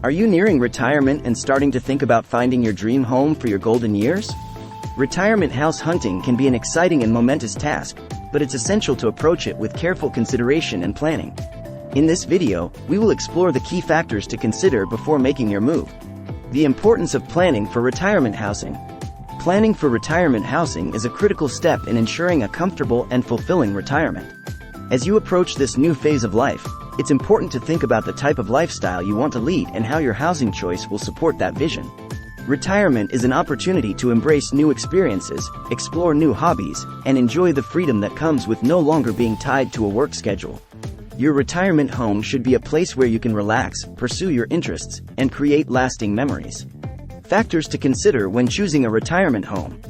Are you nearing retirement and starting to think about finding your dream home for your golden years? Retirement house hunting can be an exciting and momentous task, but it's essential to approach it with careful consideration and planning. In this video, we will explore the key factors to consider before making your move. The importance of planning for retirement housing. Planning for retirement housing is a critical step in ensuring a comfortable and fulfilling retirement. As you approach this new phase of life, it's important to think about the type of lifestyle you want to lead and how your housing choice will support that vision. Retirement is an opportunity to embrace new experiences, explore new hobbies, and enjoy the freedom that comes with no longer being tied to a work schedule. Your retirement home should be a place where you can relax, pursue your interests, and create lasting memories. Factors to consider when choosing a retirement home.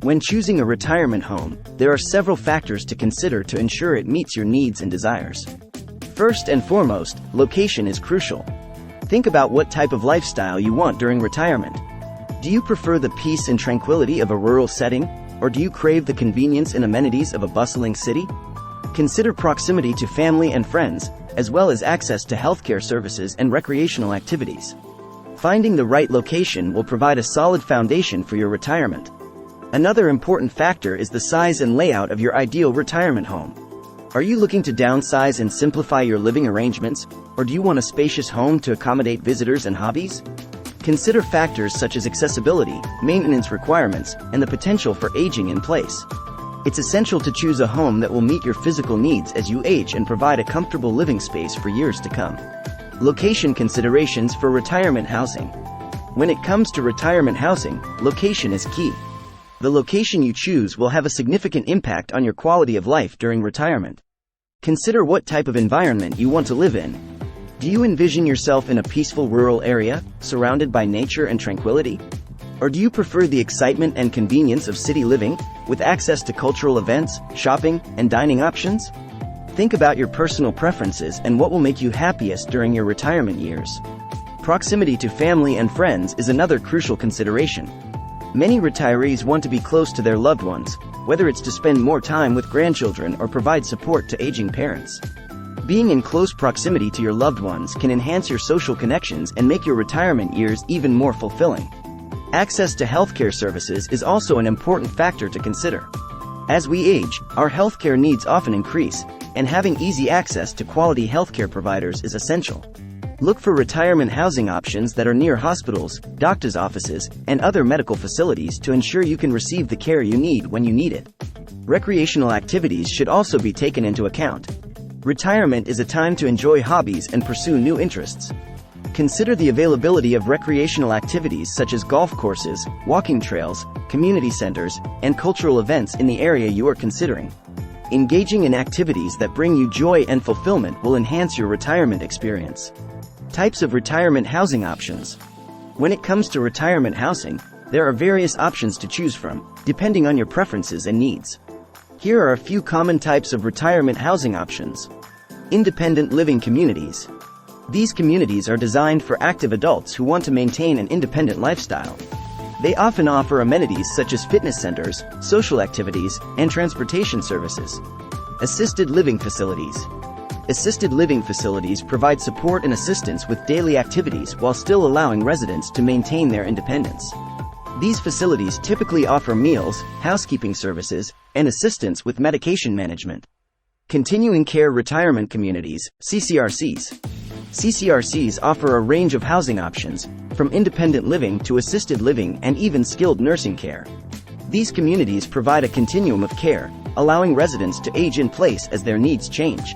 When choosing a retirement home, there are several factors to consider to ensure it meets your needs and desires. First and foremost, location is crucial. Think about what type of lifestyle you want during retirement. Do you prefer the peace and tranquility of a rural setting, or do you crave the convenience and amenities of a bustling city? Consider proximity to family and friends, as well as access to healthcare services and recreational activities. Finding the right location will provide a solid foundation for your retirement. Another important factor is the size and layout of your ideal retirement home. Are you looking to downsize and simplify your living arrangements, or do you want a spacious home to accommodate visitors and hobbies? Consider factors such as accessibility, maintenance requirements, and the potential for aging in place. It's essential to choose a home that will meet your physical needs as you age and provide a comfortable living space for years to come. Location considerations for retirement housing. When it comes to retirement housing, location is key. The location you choose will have a significant impact on your quality of life during retirement. Consider what type of environment you want to live in. Do you envision yourself in a peaceful rural area, surrounded by nature and tranquility? Or do you prefer the excitement and convenience of city living, with access to cultural events, shopping, and dining options? Think about your personal preferences and what will make you happiest during your retirement years. Proximity to family and friends is another crucial consideration. Many retirees want to be close to their loved ones, whether it's to spend more time with grandchildren or provide support to aging parents. Being in close proximity to your loved ones can enhance your social connections and make your retirement years even more fulfilling. Access to healthcare services is also an important factor to consider. As we age, our healthcare needs often increase, and having easy access to quality healthcare providers is essential. Look for retirement housing options that are near hospitals, doctors' offices, and other medical facilities to ensure you can receive the care you need when you need it. Recreational activities should also be taken into account. Retirement is a time to enjoy hobbies and pursue new interests. Consider the availability of recreational activities such as golf courses, walking trails, community centers, and cultural events in the area you are considering. Engaging in activities that bring you joy and fulfillment will enhance your retirement experience. Types of retirement housing options. When it comes to retirement housing, there are various options to choose from, depending on your preferences and needs. Here are a few common types of retirement housing options. Independent living communities. These communities are designed for active adults who want to maintain an independent lifestyle. They often offer amenities such as fitness centers, social activities, and transportation services. Assisted living facilities. Assisted living facilities provide support and assistance with daily activities while still allowing residents to maintain their independence. These facilities typically offer meals, housekeeping services, and assistance with medication management. Continuing care retirement communities, CCRCs. CCRCs offer a range of housing options, from independent living to assisted living and even skilled nursing care. These communities provide a continuum of care, allowing residents to age in place as their needs change.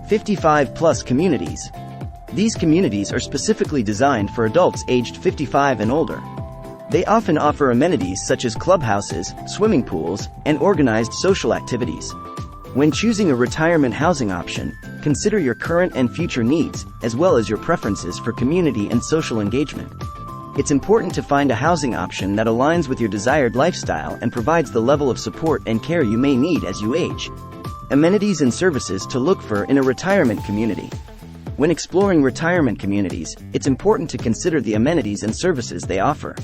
55-plus communities. These communities are specifically designed for adults aged 55 and older. They often offer amenities such as clubhouses, swimming pools, and organized social activities. When choosing a retirement housing option, consider your current and future needs, as well as your preferences for community and social engagement. It's important to find a housing option that aligns with your desired lifestyle and provides the level of support and care you may need as you age. Amenities and services to look for in a retirement community. When exploring retirement communities, it's important to consider the amenities and services they offer.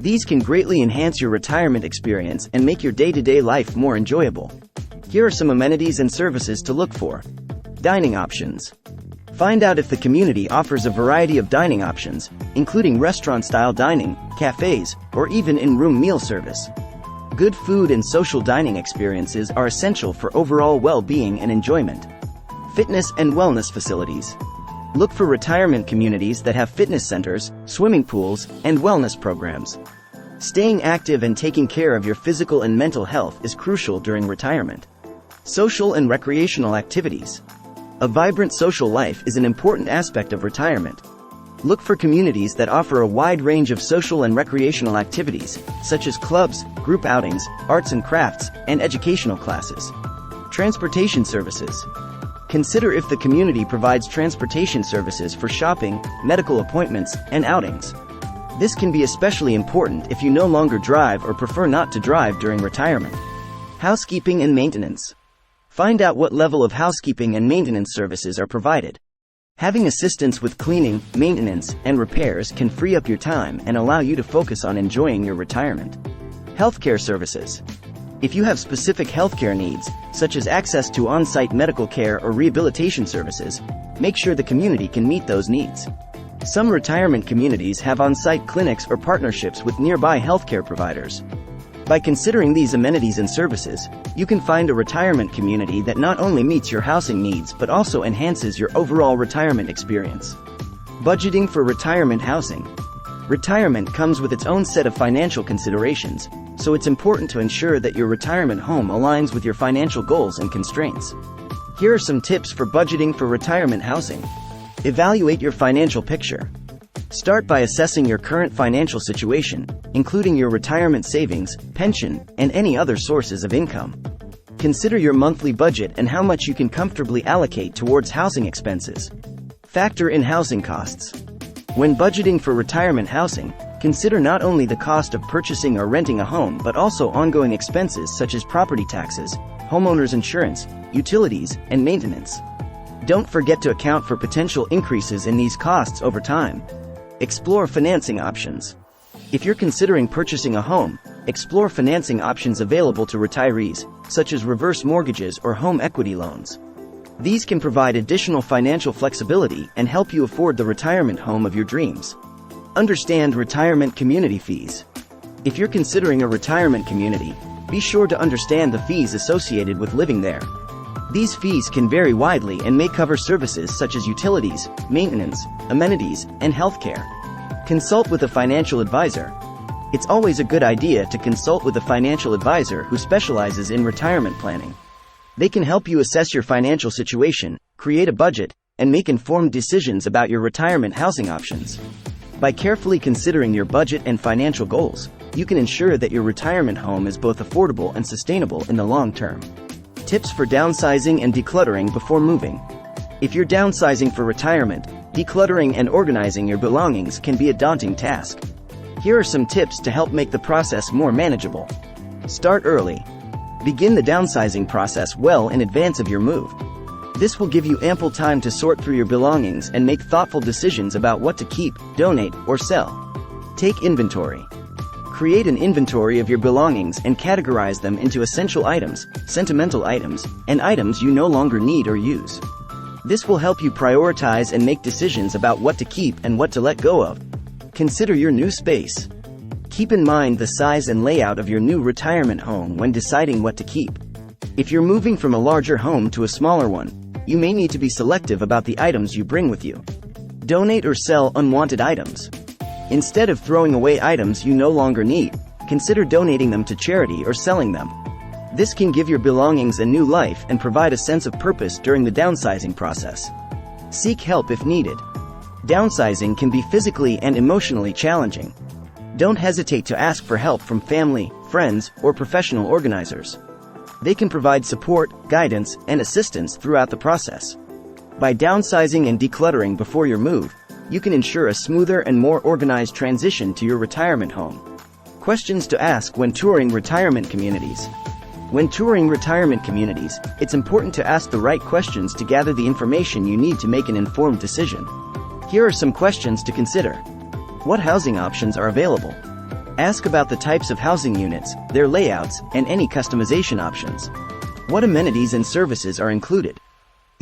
These can greatly enhance your retirement experience and make your day-to-day life more enjoyable. Here are some amenities and services to look for. Dining options. Find out if the community offers a variety of dining options, including restaurant-style dining, cafes, or even in-room meal service. Good food and social dining experiences are essential for overall well-being and enjoyment. Fitness and wellness facilities. Look for retirement communities that have fitness centers, swimming pools, and wellness programs. Staying active and taking care of your physical and mental health is crucial during retirement. Social and recreational activities. A vibrant social life is an important aspect of retirement. Look for communities that offer a wide range of social and recreational activities, such as clubs, group outings, arts and crafts, and educational classes. Transportation services. Consider if the community provides transportation services for shopping, medical appointments, and outings. This can be especially important if you no longer drive or prefer not to drive during retirement. Housekeeping and maintenance. Find out what level of housekeeping and maintenance services are provided. Having assistance with cleaning, maintenance, and repairs can free up your time and allow you to focus on enjoying your retirement. Healthcare services. If you have specific healthcare needs, such as access to on-site medical care or rehabilitation services, make sure the community can meet those needs. Some retirement communities have on-site clinics or partnerships with nearby healthcare providers. By considering these amenities and services, you can find a retirement community that not only meets your housing needs but also enhances your overall retirement experience. Budgeting for retirement housing. Retirement comes with its own set of financial considerations, so it's important to ensure that your retirement home aligns with your financial goals and constraints. Here are some tips for budgeting for retirement housing. Evaluate your financial picture. Start by assessing your current financial situation, including your retirement savings, pension, and any other sources of income. Consider your monthly budget and how much you can comfortably allocate towards housing expenses. Factor in housing costs. When budgeting for retirement housing, consider not only the cost of purchasing or renting a home but also ongoing expenses such as property taxes, homeowners insurance, utilities, and maintenance. Don't forget to account for potential increases in these costs over time. Explore financing options. If you're considering purchasing a home, explore financing options available to retirees, such as reverse mortgages or home equity loans. These can provide additional financial flexibility and help you afford the retirement home of your dreams. Understand retirement community fees. If you're considering a retirement community, be sure to understand the fees associated with living there. These fees can vary widely and may cover services such as utilities, maintenance, amenities, and healthcare. Consult with a financial advisor. It's always a good idea to consult with a financial advisor who specializes in retirement planning. They can help you assess your financial situation, create a budget, and make informed decisions about your retirement housing options. By carefully considering your budget and financial goals, you can ensure that your retirement home is both affordable and sustainable in the long term. Tips for downsizing and decluttering before moving. If you're downsizing for retirement, decluttering and organizing your belongings can be a daunting task. Here are some tips to help make the process more manageable. Start early. Begin the downsizing process well in advance of your move. This will give you ample time to sort through your belongings and make thoughtful decisions about what to keep, donate, or sell. Take inventory. Create an inventory of your belongings and categorize them into essential items, sentimental items, and items you no longer need or use. This will help you prioritize and make decisions about what to keep and what to let go of. Consider your new space. Keep in mind the size and layout of your new retirement home when deciding what to keep. If you're moving from a larger home to a smaller one, you may need to be selective about the items you bring with you. Donate or sell unwanted items. Instead of throwing away items you no longer need, consider donating them to charity or selling them. This can give your belongings a new life and provide a sense of purpose during the downsizing process. Seek help if needed. Downsizing can be physically and emotionally challenging. Don't hesitate to ask for help from family, friends, or professional organizers. They can provide support, guidance, and assistance throughout the process. By downsizing and decluttering before your move, you can ensure a smoother and more organized transition to your retirement home. Questions to ask when touring retirement communities. When touring retirement communities, it's important to ask the right questions to gather the information you need to make an informed decision. Here are some questions to consider. What housing options are available? Ask about the types of housing units, their layouts, and any customization options. What amenities and services are included?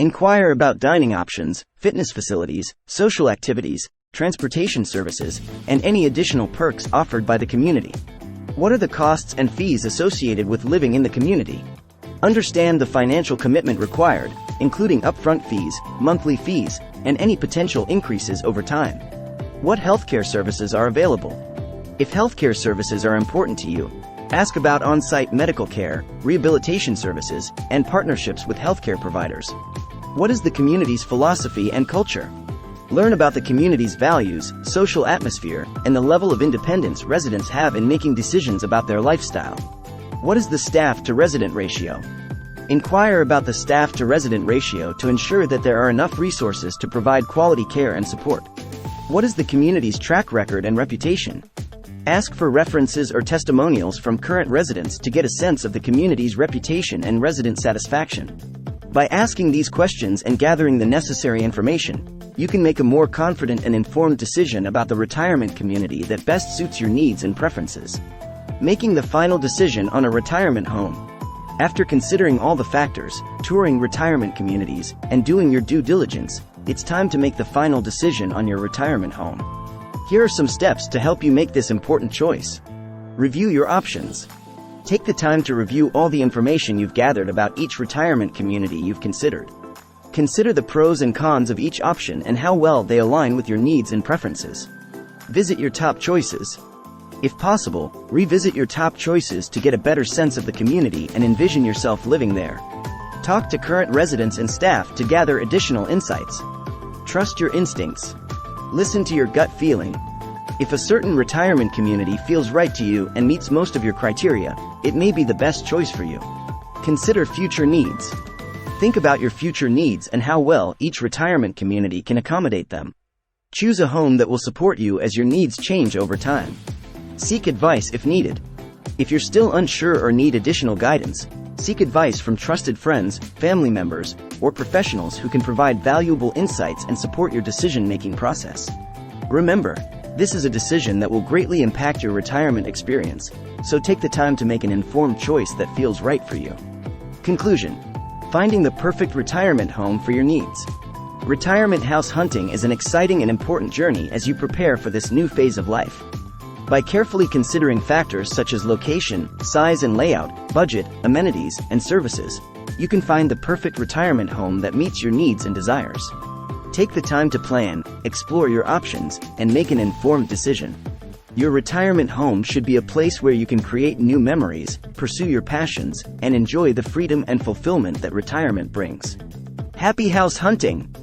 Inquire about dining options, fitness facilities, social activities, transportation services, and any additional perks offered by the community. What are the costs and fees associated with living in the community? Understand the financial commitment required, including upfront fees, monthly fees, and any potential increases over time. What healthcare services are available? If healthcare services are important to you, ask about on-site medical care, rehabilitation services, and partnerships with healthcare providers. What is the community's philosophy and culture? Learn about the community's values, social atmosphere, and the level of independence residents have in making decisions about their lifestyle. What is the staff-to-resident ratio? Inquire about the staff-to-resident ratio to ensure that there are enough resources to provide quality care and support. What is the community's track record and reputation? Ask for references or testimonials from current residents to get a sense of the community's reputation and resident satisfaction. By asking these questions and gathering the necessary information, you can make a more confident and informed decision about the retirement community that best suits your needs and preferences. Making the final decision on a retirement home. After considering all the factors, touring retirement communities, and doing your due diligence, it's time to make the final decision on your retirement home. Here are some steps to help you make this important choice. Review your options. Take the time to review all the information you've gathered about each retirement community you've considered. Consider the pros and cons of each option and how well they align with your needs and preferences. Visit your top choices. If possible, revisit your top choices to get a better sense of the community and envision yourself living there. Talk to current residents and staff to gather additional insights. Trust your instincts. Listen to your gut feeling. If a certain retirement community feels right to you and meets most of your criteria, it may be the best choice for you. Consider future needs. Think about your future needs and how well each retirement community can accommodate them. Choose a home that will support you as your needs change over time. Seek advice if needed. If you're still unsure or need additional guidance, seek advice from trusted friends, family members, or professionals who can provide valuable insights and support your decision-making process. Remember, this is a decision that will greatly impact your retirement experience, so take the time to make an informed choice that feels right for you. Conclusion: finding the perfect retirement home for your needs. Retirement house hunting is an exciting and important journey as you prepare for this new phase of life. By carefully considering factors such as location, size and layout, budget, amenities, and services, you can find the perfect retirement home that meets your needs and desires. Take the time to plan, explore your options, and make an informed decision. Your retirement home should be a place where you can create new memories, pursue your passions, and enjoy the freedom and fulfillment that retirement brings. Happy house hunting!